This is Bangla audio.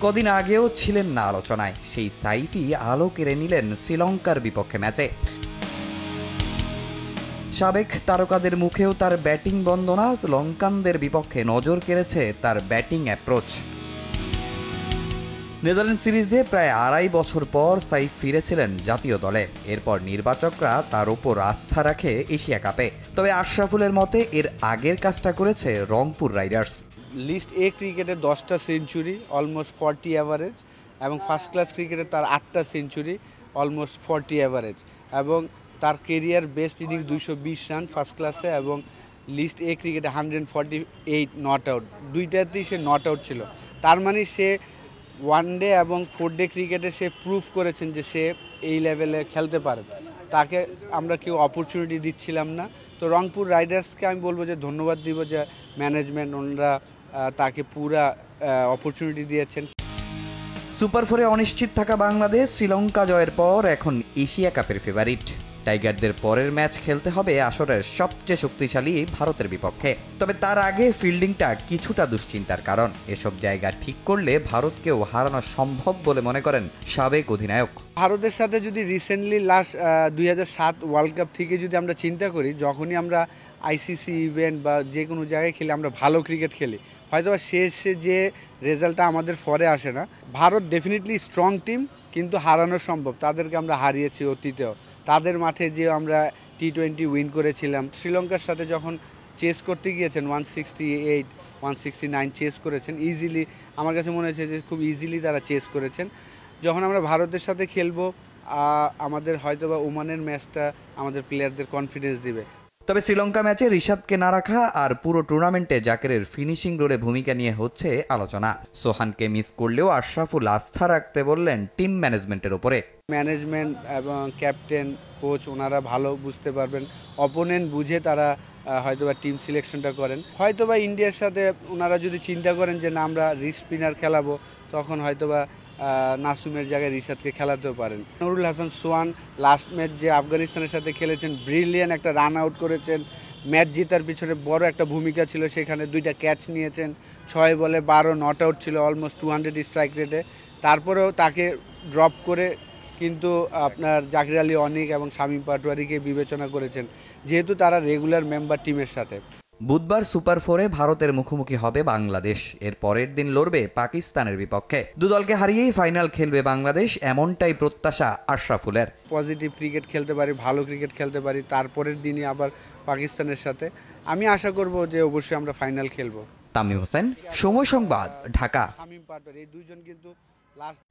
কদিন আগেও ছিলেন না আলোচনায়, সেই সাইফই আলো কেড়ে নিলেন শ্রীলঙ্কার বিপক্ষে ম্যাচে। সাবেক তারকাদের মুখেও তার ব্যাটিং বন্দনা, শ্রীলঙ্কানদের বিপক্ষে নজর কেড়েছে তার ব্যাটিং অ্যাপ্রোচ। নেদারল্যান্ড সিরিজ দিয়ে প্রায় 2.5 বছর পর সাইফ ফিরেছিলেন জাতীয় দলে। এরপর নির্বাচকরা তার উপর আস্থা রাখে এশিয়া কাপে। তবে আশরাফুলের মতে এর আগের কাজটা করেছে রংপুর রাইডার্স। লিস্ট এ ক্রিকেটে 10টা সেঞ্চুরি, অলমোস্ট 40 অ্যাভারেজ, এবং ফার্স্ট ক্লাস ক্রিকেটে তার 8টা সেঞ্চুরি, অলমোস্ট 40 অ্যাভারেজ, এবং তার career best innings 220 run first ক্লাসে, এবং লিস্ট এ ক্রিকেটে 148 নট আউট, দুইটাতেই সে নট আউট ছিল। তার মানে সে ওয়ানডে এবং 4 ডে ক্রিকেটে সে প্রুভ করেছেন যে সে এই লেভেলে খেলতে পারে। তাকে আমরা কেউ অপরচুনিটি দিচ্ছিলাম না। তো রংপুর রাইডার্সকে আমি বলবো যে ধন্যবাদ দিব যে ম্যানেজমেন্ট, ওনারা তাকে পুরা অপরচুনিটি দিয়েছেন। সুপার 4-এ অনিশ্চিত থাকা বাংলাদেশ শ্রীলঙ্কা জয়ের পর এখন এশিয়া কাপের ফেভারিট। টাইগারদের পরের ম্যাচ খেলতে হবে আসরের সবচেয়ে শক্তিশালী ভারতের বিপক্ষে। তবে তার আগে ফিল্ডিংটা কিছুটা দুশ্চিন্তার কারণ। এসব জায়গা ঠিক করলে ভারতকেও হারানো সম্ভব বলে মনে করেন সাবেক অধিনায়ক। ভারতের সাথে যদি রিসেন্টলি লাস্ট 2007 ওয়ার্ল্ড কাপ থেকে যদি আমরা চিন্তা করি, যখনই আমরা আইসিসি ইভেন্ট বা যে কোনো জায়গায় খেলি আমরা ভালো ক্রিকেট খেলি, হয়তো শেষে যে রেজাল্টটা আমাদের ফরে আসে না। ভারত ডেফিনেটলি স্ট্রং টিম, কিন্তু হারানো সম্ভব। তাদেরকে আমরা হারিয়েছি অতীতেও, তাদের মাঠে যে আমরা T20 উইন করেছিলাম। শ্রীলঙ্কার সাথে যখন চেস করতে গিয়েছেন 168 169 চেস করেছেন ইজিলি, আমার কাছে মনে হয়েছে যে খুব ইজিলি তারা চেস করেছেন। যখন আমরা ভারতের সাথে খেলবো, আমাদের হয়তোবা ওমানের ম্যাচটা আমাদের প্লেয়ারদের কনফিডেন্স দিবে। তবে শ্রীলঙ্কা ম্যাচে রিশাদকে না রাখা আর পুরো টুর্নামেন্টে জাকেরের ফিনিশিং রোলে ভূমিকা নিয়ে হচ্ছে আলোচনা। সোহানকে মিস করলেও আশরাফুল আস্থা রাখতে বললেন টিম ম্যানেজমেন্টের ওপরে। ম্যানেজমেন্ট এবং ক্যাপ্টেন, কোচ ওনারা ভালো বুঝতে পারবেন, অপোনেন্ট বুঝে তারা হয়তোবা টিম সিলেকশনটা করেন। হয়তোবা ইন্ডিয়ার সাথে ওনারা যদি চিন্তা করেন যে না আমরা স্পিনার খেলাবো, তখন হয়তোবা নাসুমের জায়গায় রিশাদকে খেলাতেও পারেন। নুরুল হাসান সোহান লাস্ট ম্যাচ যে আফগানিস্তানের সাথে খেলেছেন, ব্রিলিয়ান্ট একটা রান আউট করেছেন। ম্যাচ জেতার পিছনে বড় একটা ভূমিকা ছিল, সেখানে 2টা ক্যাচ নিয়েছেন, 6 বলে 12 নট আউট ছিল, অলমোস্ট 200 স্ট্রাইক রেটে। তারপরেও তাকে ড্রপ করে কিন্তু আপনার জাকির আলী অনিক এবং শামীম পাটোয়ারিকে বিবেচনা করেছেন, যেহেতু তারা রেগুলার মেম্বার টিমের সাথে। বুধবার সুপার 4-এ ভারতের মুখোমুখি হবে বাংলাদেশ। এর পরের দিন লড়বে পাকিস্তানের বিপক্ষে। দুদলকে হারিয়েই ফাইনাল খেলবে বাংলাদেশ, এমনটাই প্রত্যাশা আশরাফুলের। পজিটিভ ক্রিকেট খেলতে পারি, ভালো ক্রিকেট খেলতে পারি, তারপরের দিনই আবার পাকিস্তানের সাথে। আমি আশা করব যে অবশ্যই আমরা ফাইনাল খেলবো। তামিম হোসেন, সময় সংবাদ, ঢাকা। শামীম পাটোয়ারি এই দুইজন কিন্তু লাস্ট